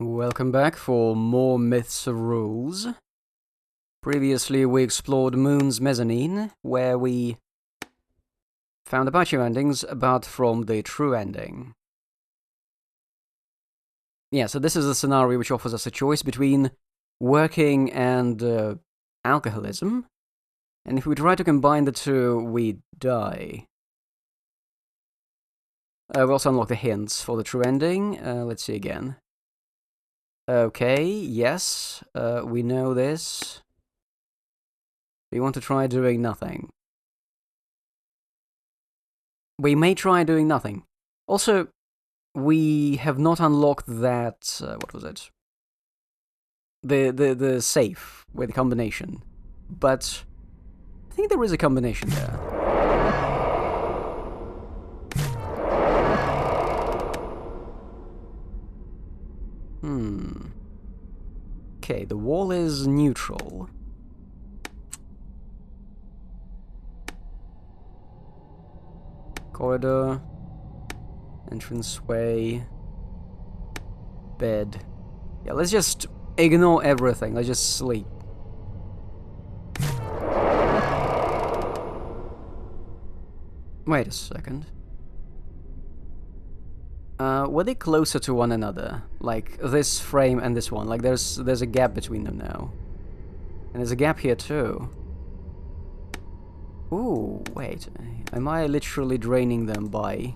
Welcome back for more Myths of Rules. Previously we explored Moon's Mezzanine, where we found a bunch of endings, apart from the true ending. Yeah, so this is a scenario which offers us a choice between working and alcoholism, and if we try to combine the two, we die. We also unlock the hints for the true ending. Let's see again. Okay, yes, we know this. We want to try doing nothing. We may try doing nothing. Also, we have not unlocked that, what was it? The safe with combination. But I think there is a combination there. Okay, the wall is neutral. Corridor. Entranceway. Bed. Yeah, let's just ignore everything. Let's just sleep. Wait a second. Were they closer to one another? Like, this frame and this one. Like, there's a gap between them now. And there's a gap here, too. Ooh, wait. Am I literally draining them by...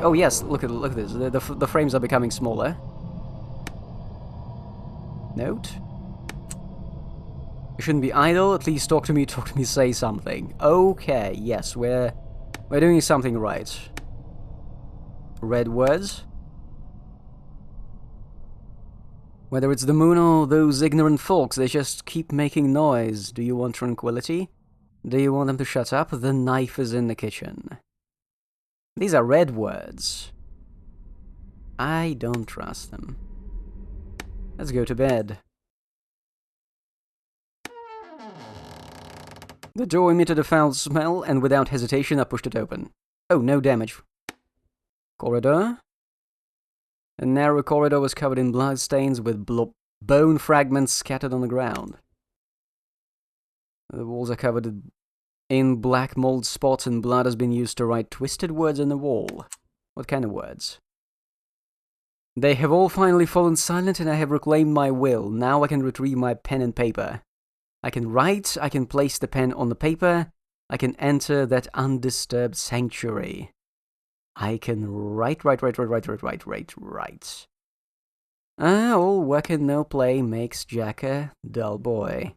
Oh yes, look at this. The frames are becoming smaller. Note. You shouldn't be idle, at least talk to me, say something. Okay, yes, we're doing something right. Red words. Whether it's the moon or those ignorant folks, they just keep making noise. Do you want tranquility? Do you want them to shut up? The knife is in the kitchen. These are red words. I don't trust them. Let's go to bed. The door emitted a foul smell, and without hesitation I pushed it open. Oh, no damage. Corridor. A narrow corridor was covered in bloodstains with bone fragments scattered on the ground. The walls are covered in black mold spots, and blood has been used to write twisted words on the wall. What kind of words? They have all finally fallen silent, and I have reclaimed my will. Now I can retrieve my pen and paper. I can write, I can place the pen on the paper, I can enter that undisturbed sanctuary. I can write. All work and no play makes Jack a dull boy.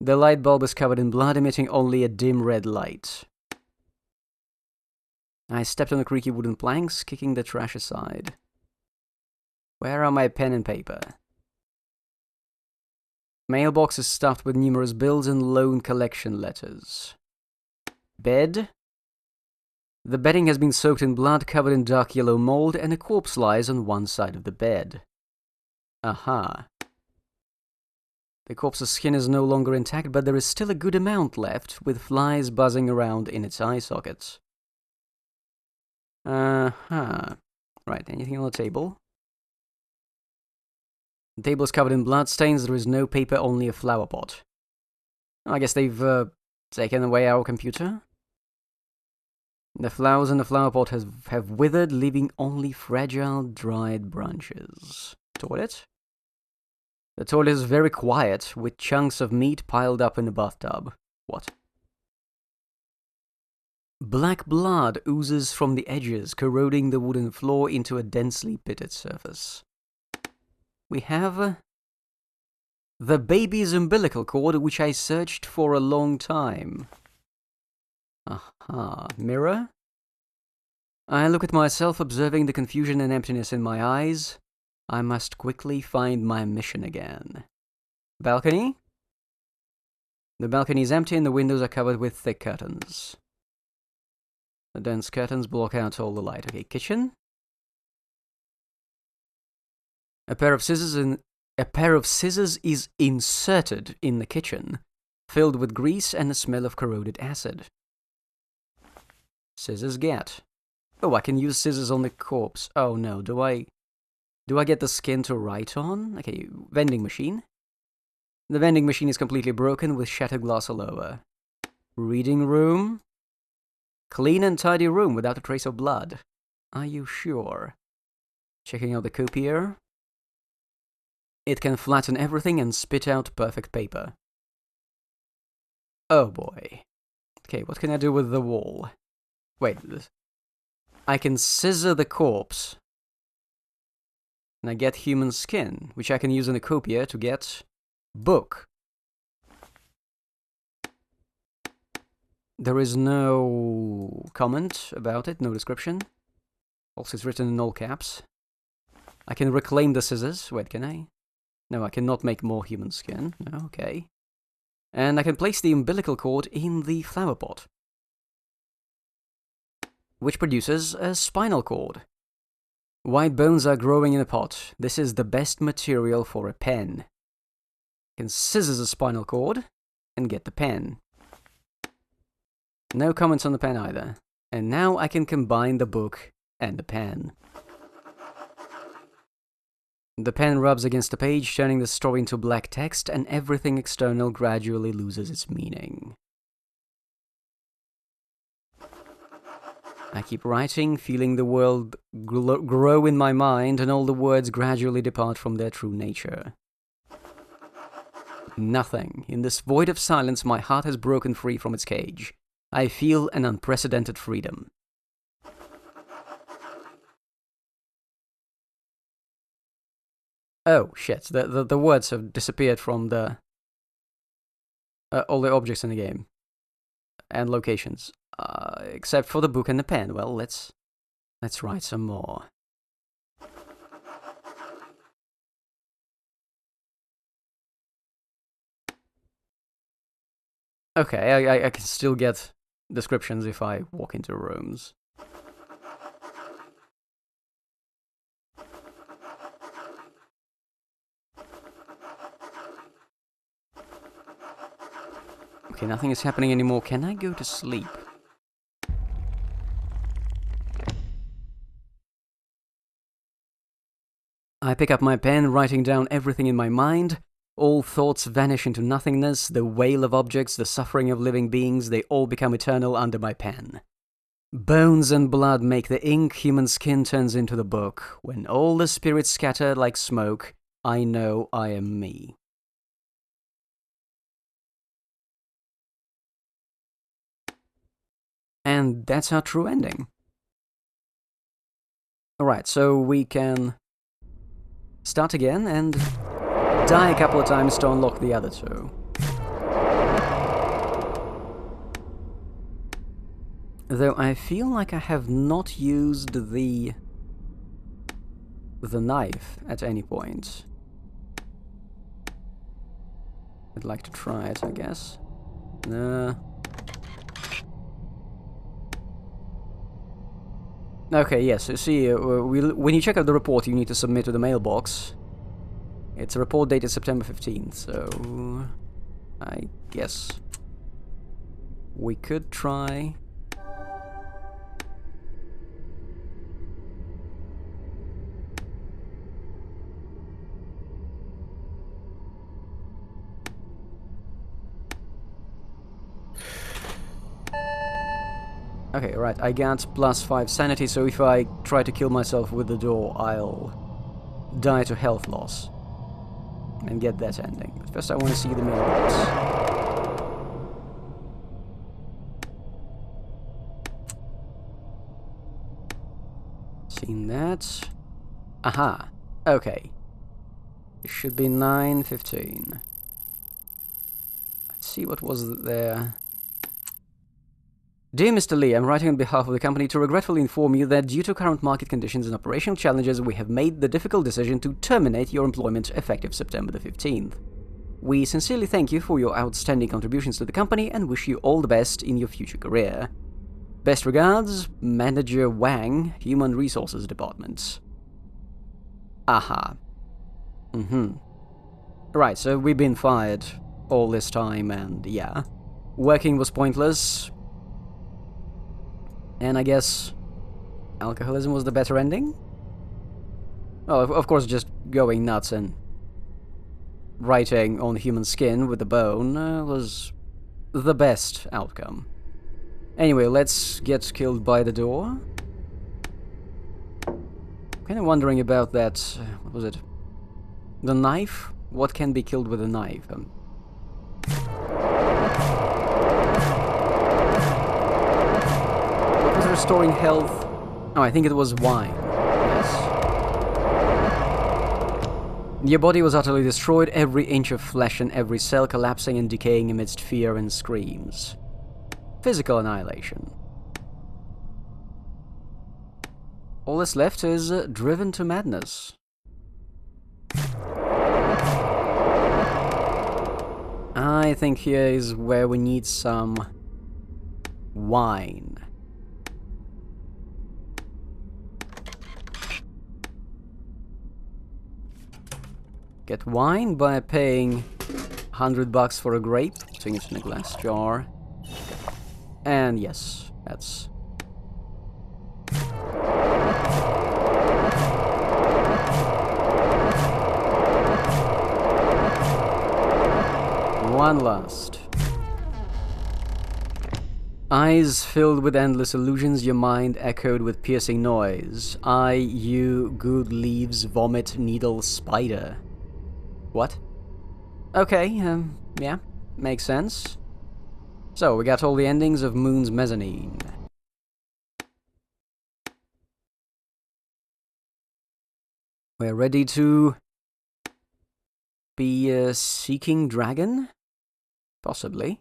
The light bulb is covered in blood, emitting only a dim red light. I stepped on the creaky wooden planks, kicking the trash aside. Where are my pen and paper? Mailbox is stuffed with numerous bills and loan collection letters. Bed. The bedding has been soaked in blood, covered in dark yellow mold, and a corpse lies on one side of the bed. Aha. The corpse's skin is no longer intact, but there is still a good amount left, with flies buzzing around in its eye sockets. Right, anything on the table? The table is covered in bloodstains, there is no paper, only a flower pot. I guess they've taken away our computer. The flowers in the flower pot have withered, leaving only fragile, dried branches. Toilet? The toilet is very quiet, with chunks of meat piled up in the bathtub. What? Black blood oozes from the edges, corroding the wooden floor into a densely pitted surface. We have the baby's umbilical cord, which I searched for a long time. Aha, mirror? I look at myself, observing the confusion and emptiness in my eyes. I must quickly find my mission again. Balcony? The balcony is empty and the windows are covered with thick curtains. The dense curtains block out all the light. Okay, kitchen? A pair of scissors is inserted in the kitchen, filled with grease and the smell of corroded acid. Scissors get. Oh, I can use scissors on the corpse. Oh no, do I get the skin to write on? Okay, vending machine. The vending machine is completely broken with shattered glass all over. Reading room. Clean and tidy room without a trace of blood. Are you sure? Checking out the copier. It can flatten everything and spit out perfect paper. Oh boy. Okay, what can I do with the wall? Wait, I can scissor the corpse. And I get human skin, which I can use in the copier to get book. There is no comment about it, no description. Also, it's written in all caps. I can reclaim the scissors. Wait, can I? No, I cannot make more human skin. No, okay. And I can place the umbilical cord in the flower pot, which produces a spinal cord. White bones are growing in a pot. This is the best material for a pen. I can scissors the spinal cord and get the pen. No comments on the pen either. And now I can combine the book and the pen. The pen rubs against the page, turning the story into black text, and everything external gradually loses its meaning. I keep writing, feeling the world grow in my mind, and all the words gradually depart from their true nature. Nothing. In this void of silence, my heart has broken free from its cage. I feel an unprecedented freedom. Oh, shit. The words have disappeared from the... all the objects in the game. And locations. Except for the book and the pen. Well, let's write some more. Okay, I can still get descriptions if I walk into rooms. Okay, nothing is happening anymore. Can I go to sleep? I pick up my pen, writing down everything in my mind. All thoughts vanish into nothingness, the wail of objects, the suffering of living beings, they all become eternal under my pen. Bones and blood make the ink, human skin turns into the book. When all the spirits scatter like smoke, I know I am me. And that's our true ending. Alright, so we can start again and die a couple of times to unlock the other two. Though I feel like I have not used the knife at any point. I'd like to try it, I guess. Okay, yes, you see, when you check out the report, you need to submit to the mailbox. It's a report dated September 15th, so... I guess... we could try... Okay, right, I got +5 sanity, so if I try to kill myself with the door, I'll die to health loss. And get that ending. But first I want to see the mailbox. Seen that. Aha. Okay. It should be 9:15. Let's see what was there. Dear Mr. Lee, I'm writing on behalf of the company to regretfully inform you that due to current market conditions and operational challenges, we have made the difficult decision to terminate your employment effective September the 15th. We sincerely thank you for your outstanding contributions to the company and wish you all the best in your future career. Best regards, Manager Wang, Human Resources Department. Aha. Right, so we've been fired all this time and yeah. Working was pointless. And I guess Alcoholism was the better ending? Well, of course, just going nuts and writing on human skin with the bone was the best outcome. Anyway, let's get killed by the door. Kind of wondering about that. What was it? The knife? What can be killed with a knife? What was restoring health? Oh, I think it was wine. Yes. Your body was utterly destroyed, every inch of flesh and every cell collapsing and decaying amidst fear and screams. Physical annihilation. All that's left is driven to madness. I think here is where we need some wine. Get wine by paying $100 for a grape, putting it in a glass jar. And yes, that's... One last. Eyes filled with endless illusions, your mind echoed with piercing noise. I, you, good leaves, vomit, needle, spider. What? Okay, yeah, makes sense. So, we got all the endings of Moon's Mezzanine. We're ready to be a seeking dragon? Possibly.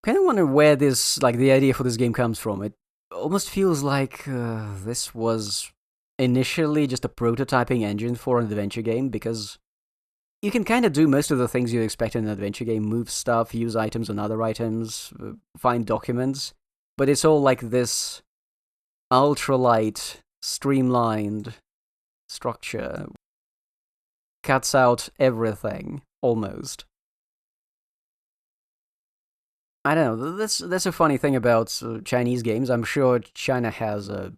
Kind of wonder where this, like, the idea for this game comes from. It almost feels like this was initially just a prototyping engine for an adventure game, because you can kind of do most of the things you'd expect in an adventure game. Move stuff, use items on other items, find documents. But it's all like this ultralight, streamlined structure. Cuts out everything, almost. I don't know, that's a funny thing about Chinese games. I'm sure China has an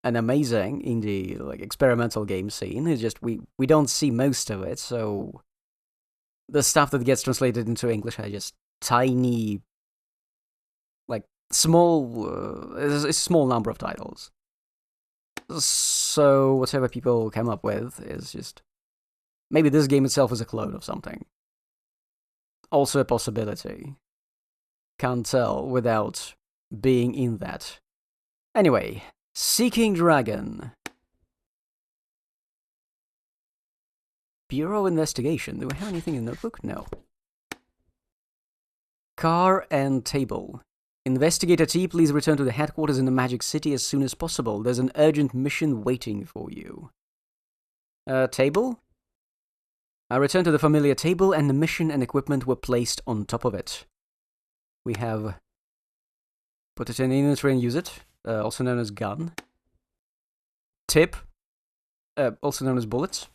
amazing indie, like, experimental game scene. It's just we don't see most of it, so the stuff that gets translated into English are just tiny, like, small, a small number of titles. So whatever people come up with is just... Maybe this game itself is a clone of something. Also a possibility. Can't tell without being in that. Anyway, Seeking Dragon. Bureau Investigation. Do we have anything in the notebook? No. Car and table. Investigator T, please return to the headquarters in the Magic City as soon as possible. There's an urgent mission waiting for you. Table? I returned to the familiar table and the mission and equipment were placed on top of it. We have... Put it in the inventory and use it, also known as gun. Tip, also known as bullets.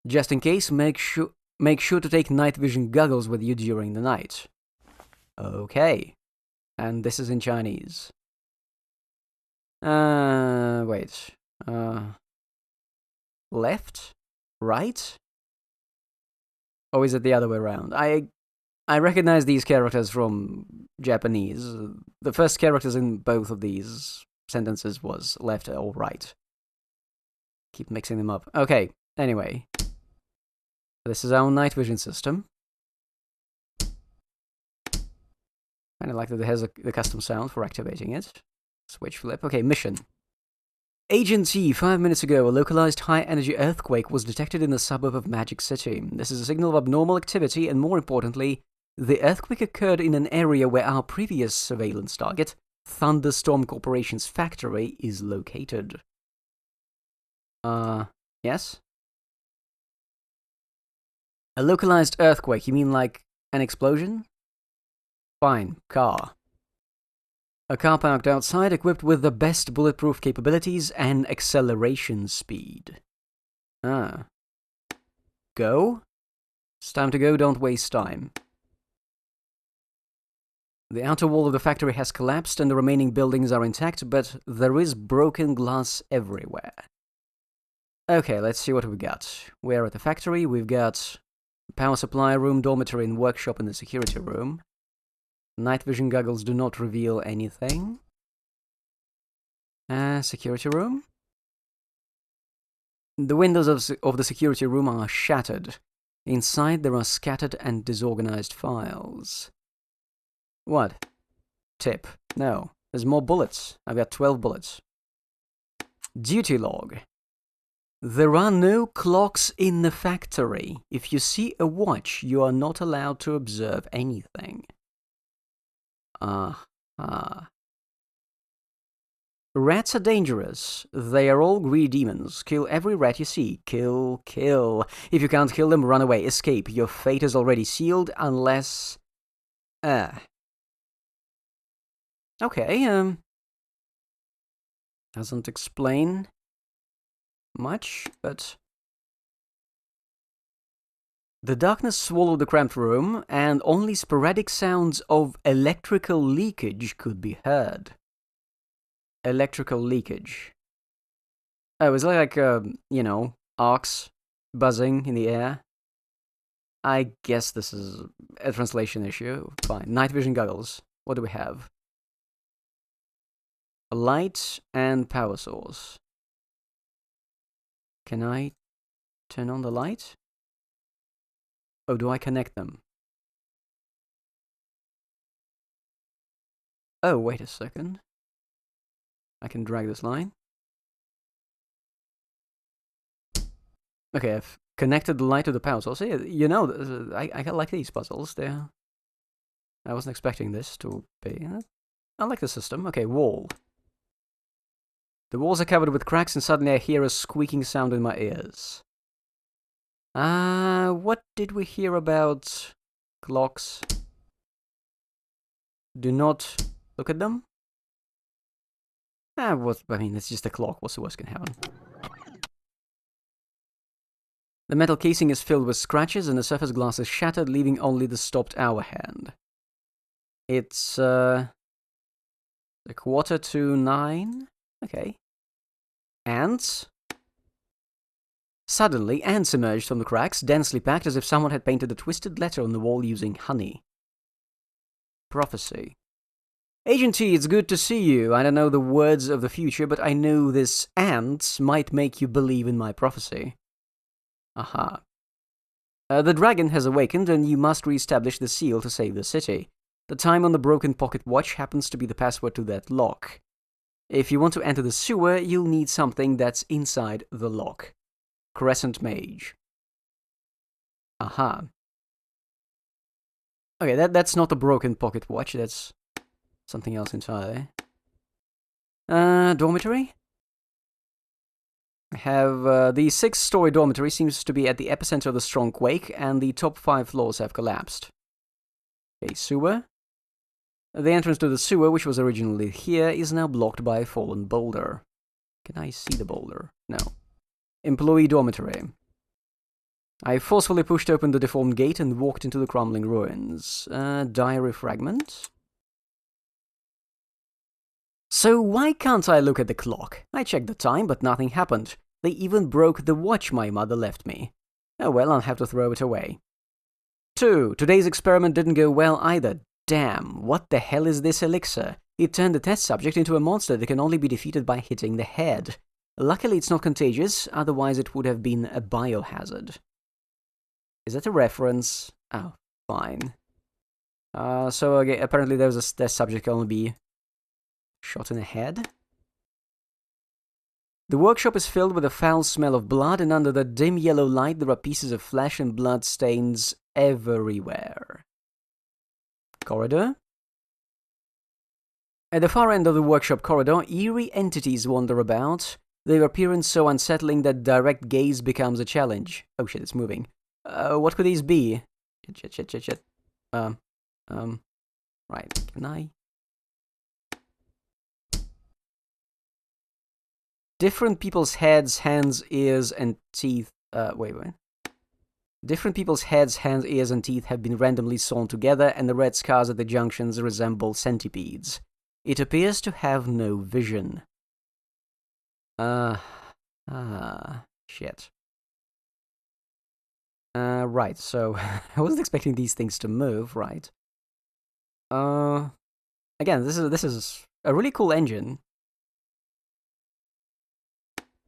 Just in case, make sure to take night vision goggles with you during the night. Okay. And this is in Chinese. Wait. Left? Right? Or is it the other way around? I recognize these characters from Japanese. The first characters in both of these sentences was left or right. Keep mixing them up. Okay, anyway. This is our night vision system. Kinda like that it has the custom sound for activating it. Switch flip. Okay, mission. Agent T, 5 minutes ago, a localized high-energy earthquake was detected in the suburb of Magic City. This is a signal of abnormal activity, and more importantly, the earthquake occurred in an area where our previous surveillance target, Thunderstorm Corporation's factory, is located. Yes? A localized earthquake, you mean like an explosion? Fine, car. A car parked outside, equipped with the best bulletproof capabilities and acceleration speed. Ah. Go? It's time to go, don't waste time. The outer wall of the factory has collapsed and the remaining buildings are intact, but there is broken glass everywhere. Okay, let's see what we got. We're at the factory. We've got power supply room, dormitory and workshop in the security room. Night vision goggles do not reveal anything. Security room. The windows of the security room are shattered. Inside there are scattered and disorganized files. What? Tip. No. There's more bullets. I've got 12 bullets. Duty log. There are no clocks in the factory. If you see a watch, you are not allowed to observe anything. Rats are dangerous. They are all greedy demons. Kill every rat you see. Kill, kill. If you can't kill them, run away. Escape. Your fate is already sealed unless... Okay, doesn't explain much, but... The darkness swallowed the cramped room, and only sporadic sounds of electrical leakage could be heard. Electrical leakage. Oh, is it like, you know, arcs buzzing in the air? I guess this is a translation issue. Fine. Night vision goggles. What do we have? A light and power source. Can I turn on the light? Oh, do I connect them? Oh, wait a second. I can drag this line. Okay, I've connected the light to the power source. You know, I like these puzzles. I wasn't expecting this to be... I like the system. Okay, wall. The walls are covered with cracks and suddenly I hear a squeaking sound in my ears. What did we hear about clocks? Do not look at them? I mean, it's just a clock. What's the worst can happen? The metal casing is filled with scratches and the surface glass is shattered, leaving only the stopped hour hand. It's, a 9:15? Okay. Ants? Suddenly, ants emerged from the cracks, densely packed as if someone had painted a twisted letter on the wall using honey. Prophecy. Agent T, it's good to see you. I don't know the words of the future, but I know this ants might make you believe in my prophecy. Aha. The dragon has awakened, and you must re-establish the seal to save the city. The time on the broken pocket watch happens to be the password to that lock. If you want to enter the sewer, you'll need something that's inside the lock. Crescent Mage. Aha. Okay, that's not a broken pocket watch, that's something else entirely. Dormitory? I have, the 6-story dormitory seems to be at the epicenter of the strong quake, and the top 5 floors have collapsed. Okay, sewer. The entrance to the sewer, which was originally here, is now blocked by a fallen boulder. Can I see the boulder? No. Employee dormitory. I forcefully pushed open the deformed gate and walked into the crumbling ruins. Diary fragment. So why can't I look at the clock? I checked the time, but nothing happened. They even broke the watch my mother left me. Oh well, I'll have to throw it away. 2. Today's experiment didn't go well either. Damn, what the hell is this elixir? It turned the test subject into a monster that can only be defeated by hitting the head. Luckily it's not contagious, otherwise it would have been a biohazard. Is that a reference? Oh, fine. So okay, apparently there's a test subject can only be shot in the head. The workshop is filled with a foul smell of blood, and under the dim yellow light there are pieces of flesh and blood stains everywhere. Corridor. At the far end of the workshop corridor, eerie entities wander about, their appearance so unsettling that direct gaze becomes a challenge. Oh shit, it's moving. What could these be? Shit. Right, can I? Different people's heads, hands, ears, and teeth. Wait. Different people's heads, hands, ears, and teeth have been randomly sewn together, and the red scars at the junctions resemble centipedes. It appears to have no vision. Shit. Right, so I wasn't expecting these things to move, right? Again, this is a really cool engine.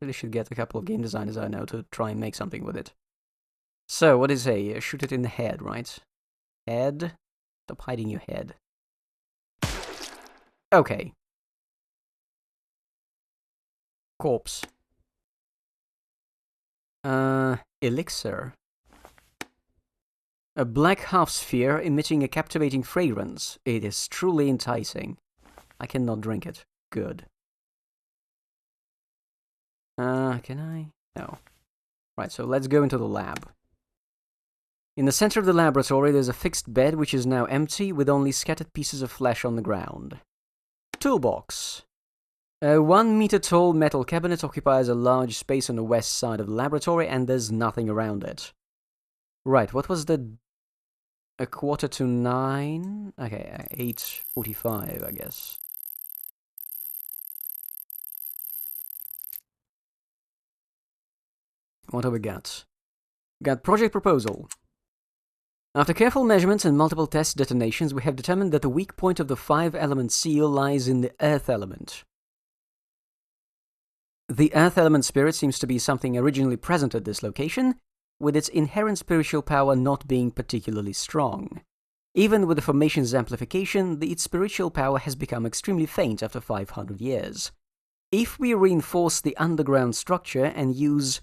Really should get a couple of game designers I know to try and make something with it. So, what is a shoot it in the head, right? Head? Stop hiding your head. Okay. Corpse. Elixir. A black half-sphere emitting a captivating fragrance. It is truly enticing. I cannot drink it. Good. Can I? No. Right, so let's go into the lab. In the center of the laboratory, there's a fixed bed which is now empty, with only scattered pieces of flesh on the ground. Toolbox. A 1-meter-tall metal cabinet occupies a large space on the west side of the laboratory, and there's nothing around it. Right, what was the... A 8:45? Okay, 8:45, I guess. What have we got? We got project proposal. After careful measurements and multiple test detonations, we have determined that the weak point of the 5-element seal lies in the earth element. The earth element spirit seems to be something originally present at this location, with its inherent spiritual power not being particularly strong. Even with the formation's amplification, its spiritual power has become extremely faint after 500 years. If we reinforce the underground structure and use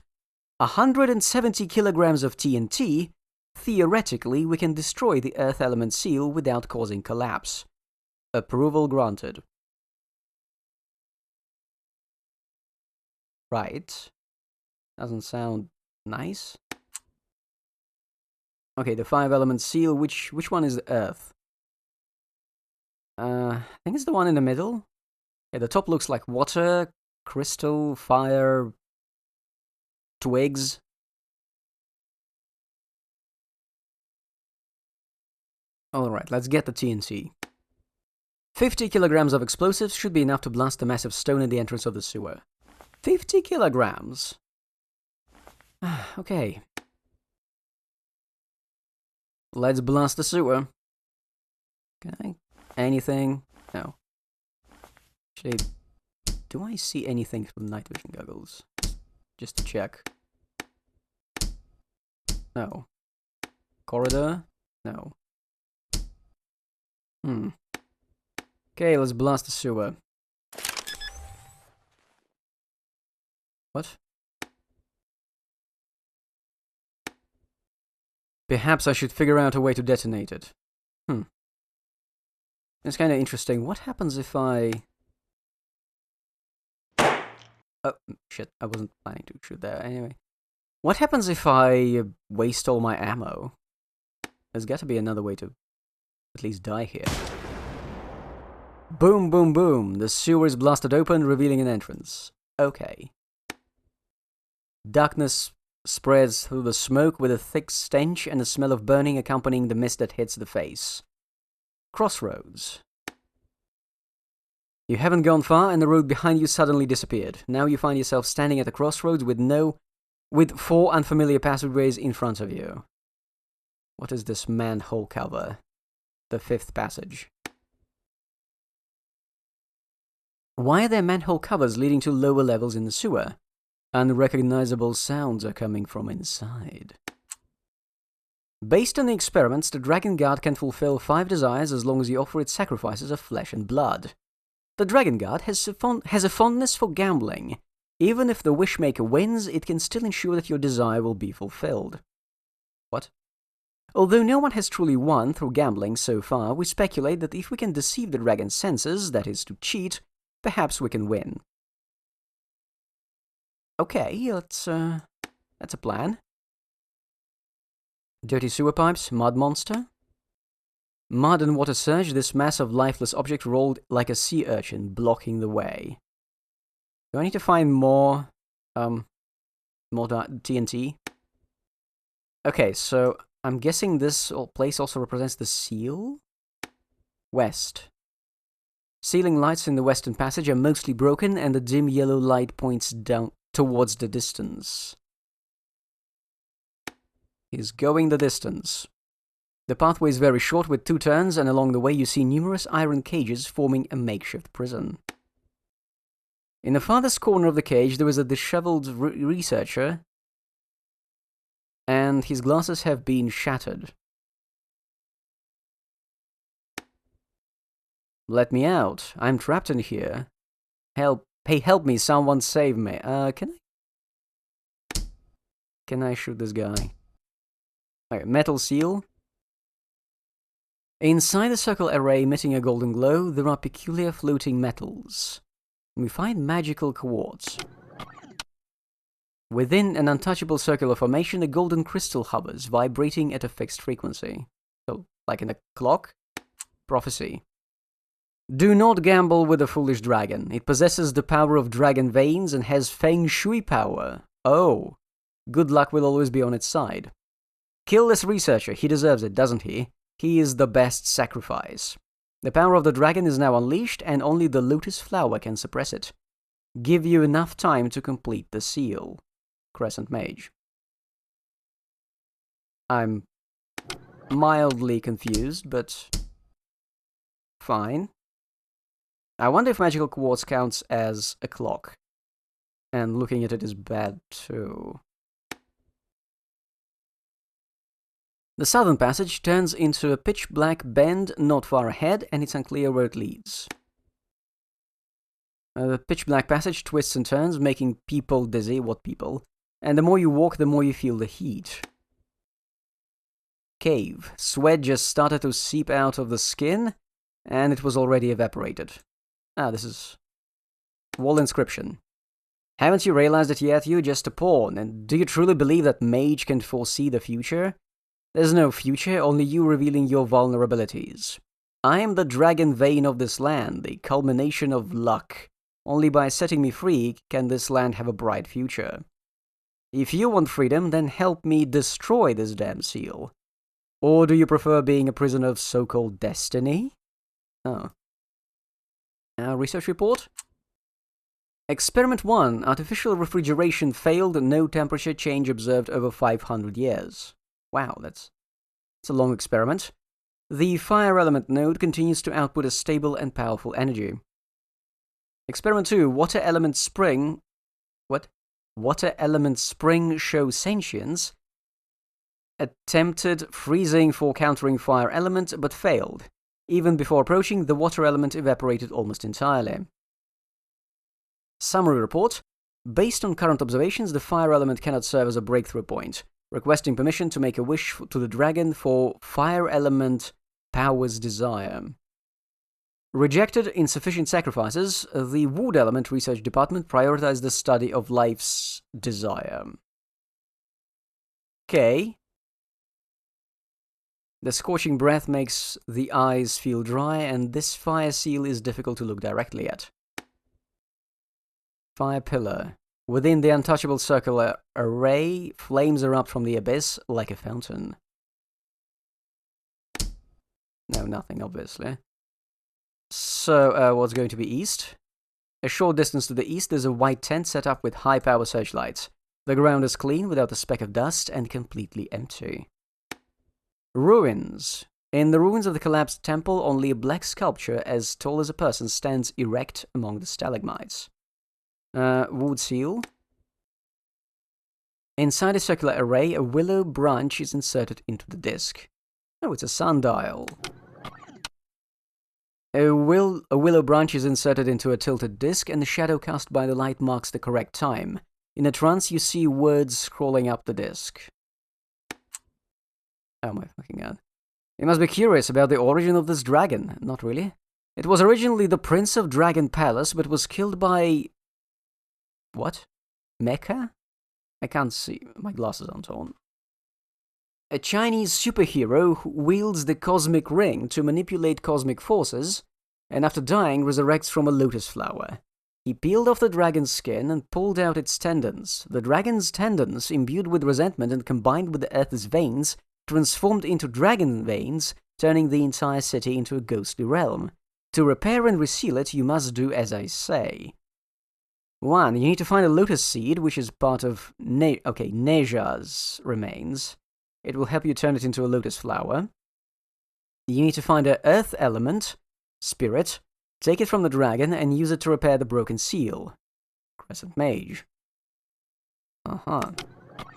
170 kilograms of TNT, theoretically we can destroy the earth element seal without causing collapse. Approval granted. Right. Doesn't sound nice. Okay, the 5-element seal, which one is the earth? I think it's the one in the middle. Yeah, the top looks like water, crystal, fire, twigs. Alright, let's get the TNT. 50 kilograms of explosives should be enough to blast a massive stone in the entrance of the sewer. 50 kilograms? Okay. Let's blast the sewer. Okay. Anything? No. Actually, do I see anything from night vision goggles? Just to check. No. Corridor? No. Okay, let's blast the sewer. What? Perhaps I should figure out a way to detonate it. It's kind of interesting. What happens if I... Oh, shit. I wasn't planning to shoot there. Anyway. What happens if I waste all my ammo? There's got to be another way to at least die here. Boom, boom, boom. The sewer is blasted open, revealing an entrance. Okay. Darkness spreads through the smoke with a thick stench and a smell of burning accompanying the mist that hits the face. Crossroads. You haven't gone far and the road behind you suddenly disappeared. Now you find yourself standing at a crossroads with 4 unfamiliar passageways in front of you. What is this manhole cover? The 5th passage. Why are there manhole covers leading to lower levels in the sewer? Unrecognizable sounds are coming from inside. Based on the experiments, the Dragon God can fulfill 5 desires as long as you offer it sacrifices of flesh and blood. The Dragon God has a fondness for gambling. Even if the Wishmaker wins, it can still ensure that your desire will be fulfilled. What? Although no one has truly won through gambling so far, we speculate that if we can deceive the dragon's senses, that is to cheat, perhaps we can win. Okay, that's a plan. Dirty sewer pipes, mud monster. Mud and water surge, this mass of lifeless object rolled like a sea urchin, blocking the way. Do I need to find more TNT? Okay, so I'm guessing this place also represents the seal? West. Ceiling lights in the western passage are mostly broken, and the dim yellow light points down towards the distance. He's going the distance. The pathway is very short with 2 turns, and along the way you see numerous iron cages forming a makeshift prison. In the farthest corner of the cage there is a disheveled researcher, and his glasses have been shattered. Let me out. I'm trapped in here. Help. Hey, help me. Someone save me. Can I shoot this guy? Okay, metal seal. Inside the circle array emitting a golden glow, there are peculiar floating metals. We find magical quartz. Within an untouchable circular formation, a golden crystal hovers, vibrating at a fixed frequency. So, like in a clock? Prophecy. Do not gamble with the foolish dragon. It possesses the power of dragon veins and has feng shui power. Oh, good luck will always be on its side. Kill this researcher. He deserves it, doesn't he? He is the best sacrifice. The power of the dragon is now unleashed, and only the lotus flower can suppress it. Give you enough time to complete the seal. Crescent Mage. I'm mildly confused, but fine. I wonder if magical quartz counts as a clock. And looking at it is bad too. The southern passage turns into a pitch-black bend not far ahead, and it's unclear where it leads. The pitch-black passage twists and turns, making people dizzy. What people? And the more you walk, the more you feel the heat. Cave. Sweat just started to seep out of the skin, and it was already evaporated. Ah, this is... wall inscription. Haven't you realized it yet? You're just a pawn, and do you truly believe that mage can foresee the future? There's no future, only you revealing your vulnerabilities. I am the dragon vein of this land, the culmination of luck. Only by setting me free can this land have a bright future. If you want freedom, then help me destroy this damn seal. Or do you prefer being a prisoner of so-called destiny? Oh. Research report? Experiment 1. Artificial refrigeration failed, no temperature change observed over 500 years. Wow, that's a long experiment. The fire element node continues to output a stable and powerful energy. Experiment 2. Water element spring... What? Water element spring shows sentience. Attempted freezing for countering fire element, but failed. Even before approaching, the water element evaporated almost entirely. Summary report. Based on current observations, the fire element cannot serve as a breakthrough point. Requesting permission to make a wish to the dragon for fire element power's desire. Rejected insufficient sacrifices, the wood element research department prioritized the study of life's desire. Okay. The scorching breath makes the eyes feel dry, and this fire seal is difficult to look directly at. Fire pillar. Within the untouchable circular array, flames erupt from the abyss like a fountain. No, nothing, obviously. So, what's going to be east? A short distance to the east, there's a white tent set up with high-power searchlights. The ground is clean, without a speck of dust, and completely empty. Ruins. In the ruins of the collapsed temple, only a black sculpture as tall as a person stands erect among the stalagmites. Wood seal. Inside a circular array, a willow branch is inserted into the disc. Oh, it's a sundial. A willow branch is inserted into a tilted disc, and the shadow cast by the light marks the correct time. In a trance, you see words scrolling up the disc. Oh my fucking god. You must be curious about the origin of this dragon. Not really. It was originally the Prince of Dragon Palace, but was killed by... What? Mecha? I can't see. My glasses aren't on. A Chinese superhero who wields the cosmic ring to manipulate cosmic forces, and after dying resurrects from a lotus flower. He peeled off the dragon's skin and pulled out its tendons. The dragon's tendons, imbued with resentment and combined with the earth's veins, transformed into dragon veins, turning the entire city into a ghostly realm. To repair and reseal it, you must do as I say. 1. You need to find a lotus seed, which is part of Neja's remains. It will help you turn it into a lotus flower. You need to find an earth element, spirit, take it from the dragon, and use it to repair the broken seal. Crescent Mage.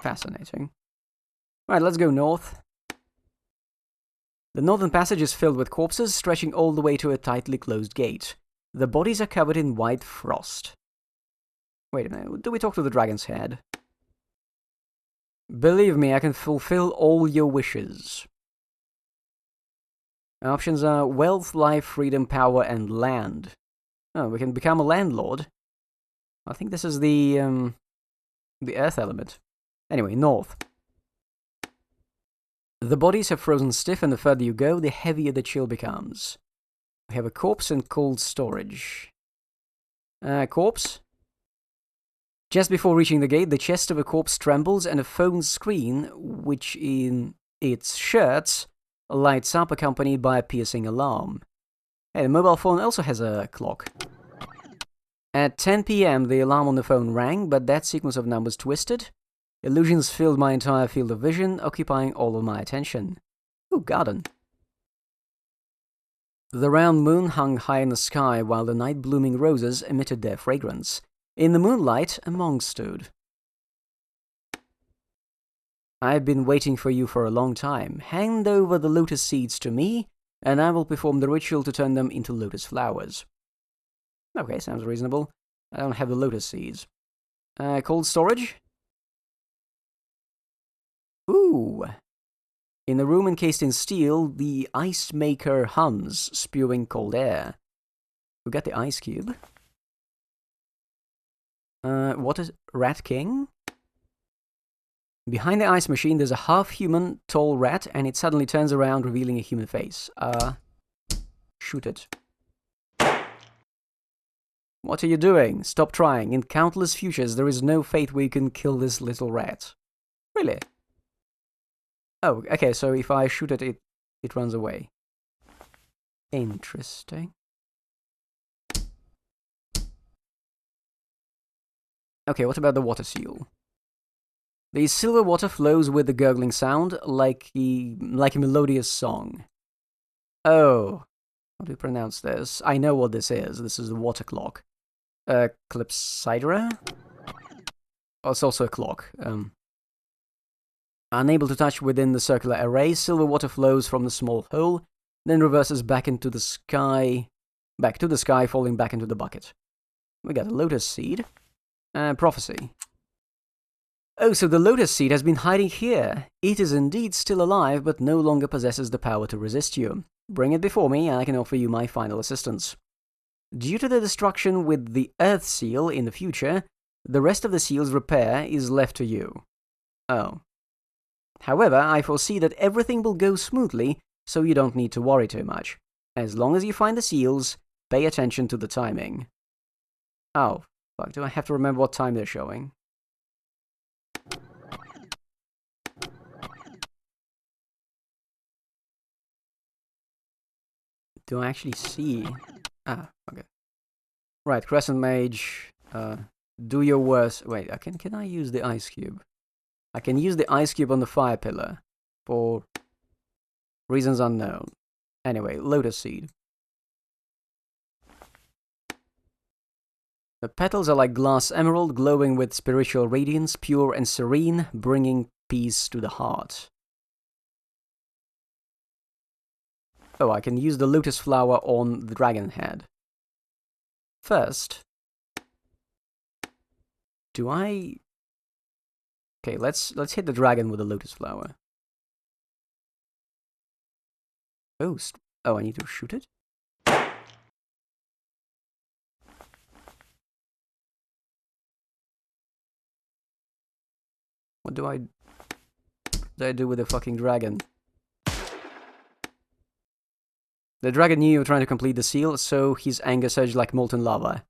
Fascinating. Right, let's go north. The northern passage is filled with corpses, stretching all the way to a tightly closed gate. The bodies are covered in white frost. Wait a minute, do we talk to the dragon's head? Believe me, I can fulfill all your wishes. Options are wealth, life, freedom, power, and land. Oh, we can become a landlord. I think this is the earth element. Anyway, north. The bodies have frozen stiff, and the further you go, the heavier the chill becomes. We have a corpse in cold storage. Corpse? Just before reaching the gate, the chest of a corpse trembles, and a phone screen, which in its shirts, lights up, accompanied by a piercing alarm. Hey, the mobile phone also has a clock. At 10 p.m., the alarm on the phone rang, but that sequence of numbers twisted. Illusions filled my entire field of vision, occupying all of my attention. Ooh, garden. The round moon hung high in the sky, while the night-blooming roses emitted their fragrance. In the moonlight, a monk stood. I've been waiting for you for a long time. Hand over the lotus seeds to me, and I will perform the ritual to turn them into lotus flowers. Okay, sounds reasonable. I don't have the lotus seeds. Cold storage? Ooh. In the room encased in steel, the ice maker hums, spewing cold air. We got the ice cube. What is Rat King? Behind the ice machine, there's a half-human, tall rat, and it suddenly turns around, revealing a human face. Shoot it. What are you doing? Stop trying. In countless futures, there is no fate where you can kill this little rat. Really? Oh, okay, so if I shoot at it, it runs away. Interesting. Okay, what about the water seal? The silver water flows with a gurgling sound, like a melodious song. Oh, how do you pronounce this? I know what this is. This is the water clock. Clepsydra? Oh, it's also a clock. Unable to touch within the circular array, silver water flows from the small hole, then reverses back to the sky, falling back into the bucket. We got a lotus seed. Prophecy. Oh, so the lotus seed has been hiding here. It is indeed still alive, but no longer possesses the power to resist you. Bring it before me, and I can offer you my final assistance. Due to the destruction with the Earth Seal in the future, the rest of the seal's repair is left to you. Oh. However, I foresee that everything will go smoothly, so you don't need to worry too much. As long as you find the seals, pay attention to the timing. Oh, fuck, do I have to remember what time they're showing? Do I actually see? Ah, okay. Right, Crescent Mage, do your worst. Wait, can I use the ice cube? I can use the ice cube on the fire pillar for reasons unknown. Anyway, lotus seed. The petals are like glass emerald, glowing with spiritual radiance, pure and serene, bringing peace to the heart. Oh, I can use the lotus flower on the dragon head. First, do I... Okay, let's hit the dragon with the lotus flower. Oh, I need to shoot it? What do I do with the fucking dragon? The dragon knew you were trying to complete the seal, so his anger surged like molten lava.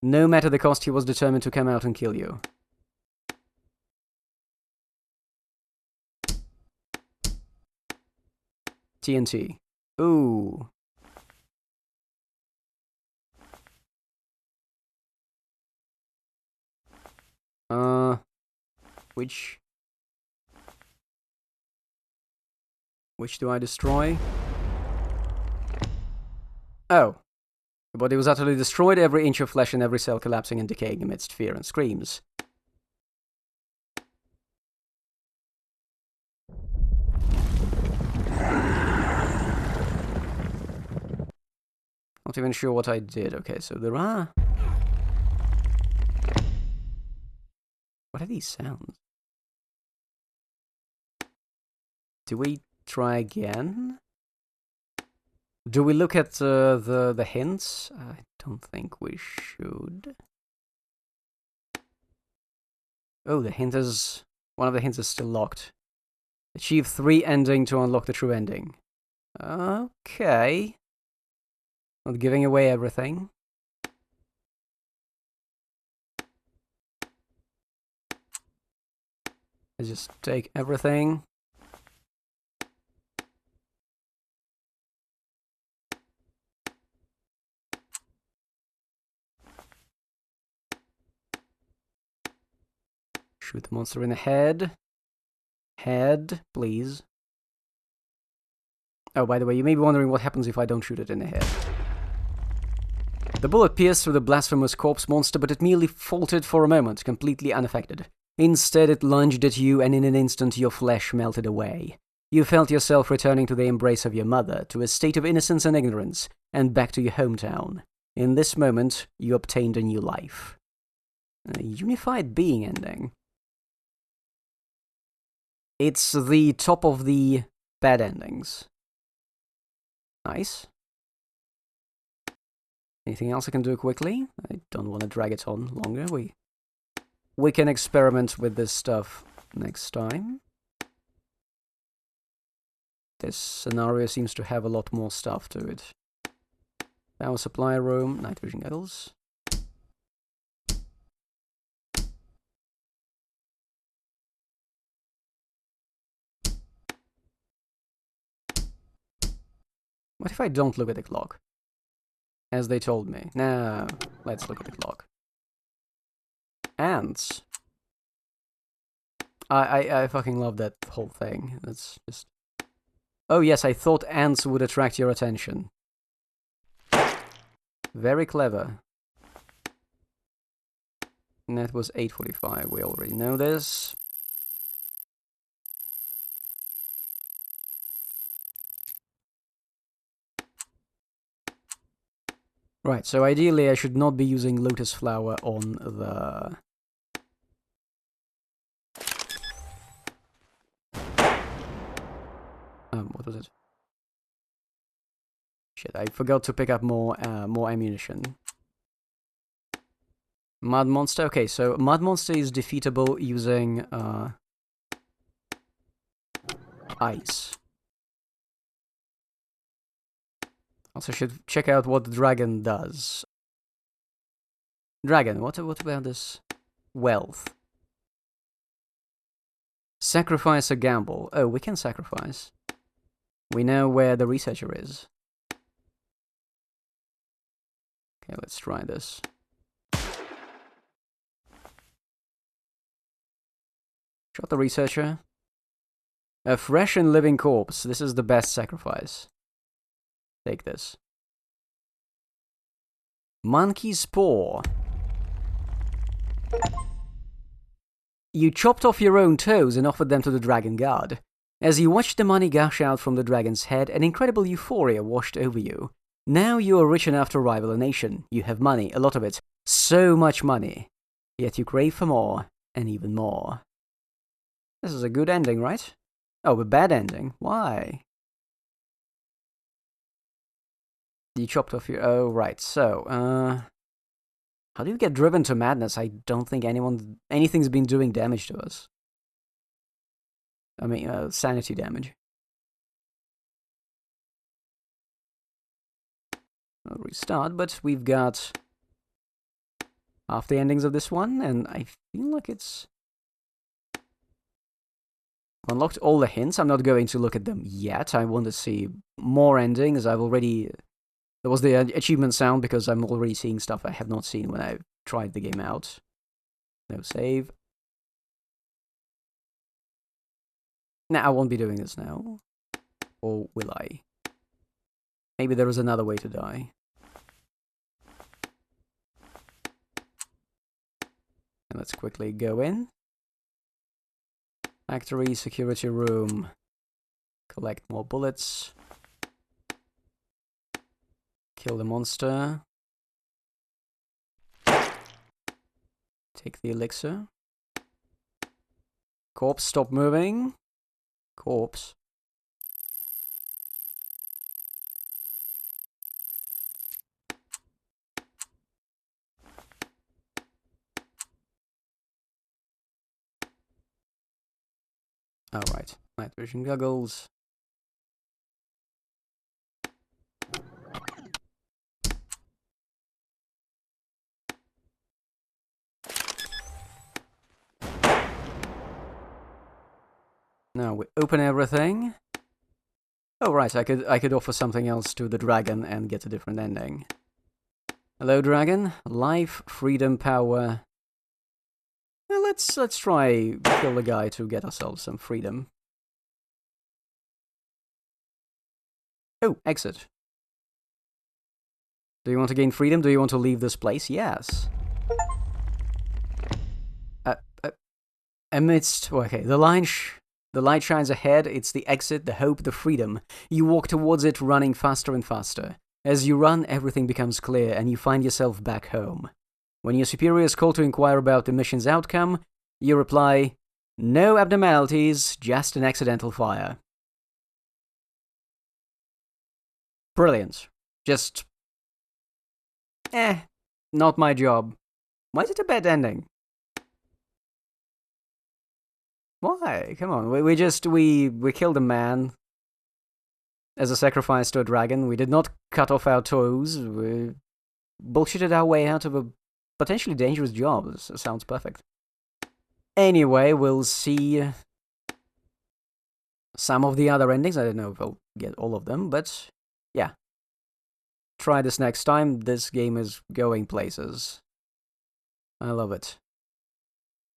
No matter the cost, he was determined to come out and kill you. TNT. Ooh. Which do I destroy? Oh. The body was utterly destroyed, every inch of flesh and every cell collapsing and decaying amidst fear and screams. Not even sure what I did. Okay, so there are... What are these sounds? Do we try again? Do we look at the hints? I don't think we should. Oh, the hint is... One of the hints is still locked. Achieve 3 ending to unlock the true ending. Okay. Not giving away everything. I just take everything. Shoot the monster in the head. Head, please. Oh, by the way, you may be wondering what happens if I don't shoot it in the head. The bullet pierced through the blasphemous corpse monster, but it merely faltered for a moment, completely unaffected. Instead, it lunged at you, and in an instant your flesh melted away. You felt yourself returning to the embrace of your mother, to a state of innocence and ignorance, and back to your hometown. In this moment, you obtained a new life. A unified being ending. It's the top of the bad endings. Nice. Anything else I can do quickly? I don't want to drag it on longer. We can experiment with this stuff next time. This scenario seems to have a lot more stuff to it. Power supply room, night vision goggles. What if I don't look at the clock? As they told me. Now, let's look at the clock. Ants. I fucking love that whole thing. That's just... Oh yes, I thought ants would attract your attention. Very clever. And that was 8:45, we already know this. Right, so ideally I should not be using lotus flower on the... what was it? Shit, I forgot to pick up more ammunition. Mud Monster? Okay, so Mud Monster is defeatable using, ice. Also should check out what the dragon does. Dragon, what about this? Wealth. Sacrifice a gamble. Oh, we can sacrifice. We know where the researcher is. Okay, let's try this. Shot the researcher. A fresh and living corpse. This is the best sacrifice. Take this. Monkey's paw. You chopped off your own toes and offered them to the dragon god. As you watched the money gush out from the dragon's head, an incredible euphoria washed over you. Now you are rich enough to rival a nation. You have money, a lot of it. So much money. Yet you crave for more, and even more. This is a good ending, right? Oh, a bad ending. Why? You chopped off your... Oh, right. So, how do you get driven to madness? I don't think anything's been doing damage to us. I mean, sanity damage. I'll restart, but we've got half the endings of this one, and I feel like it's unlocked all the hints. I'm not going to look at them yet. I want to see more endings. I've already... There was the achievement sound because I'm already seeing stuff I have not seen when I tried the game out. No save. Nah, I won't be doing this now. Or will I? Maybe there is another way to die. And let's quickly go in. Factory, security room. Collect more bullets. Kill the monster. Take the elixir. Corpse, stop moving. Corpse. Alright, night vision goggles. Now we open everything. Oh right, I could offer something else to the dragon and get a different ending. Hello dragon, life, freedom, power. Well, let's try kill the guy to get ourselves some freedom. Oh, exit. Do you want to gain freedom? Do you want to leave this place? Yes. Amidst... Okay, the light shines ahead. It's the exit, the hope, the freedom. You walk towards it, running faster and faster. As you run, everything becomes clear, and you find yourself back home. When your superiors call to inquire about the mission's outcome, you reply, "No abnormalities, just an accidental fire." Brilliant. Just... not my job. Why is it a bad ending? Why? Come on, we killed a man as a sacrifice to a dragon. We did not cut off our toes. We bullshitted our way out of a potentially dangerous job. This sounds perfect. Anyway, we'll see some of the other endings. I don't know if I'll get all of them, but yeah. Try this next time. This game is going places. I love it.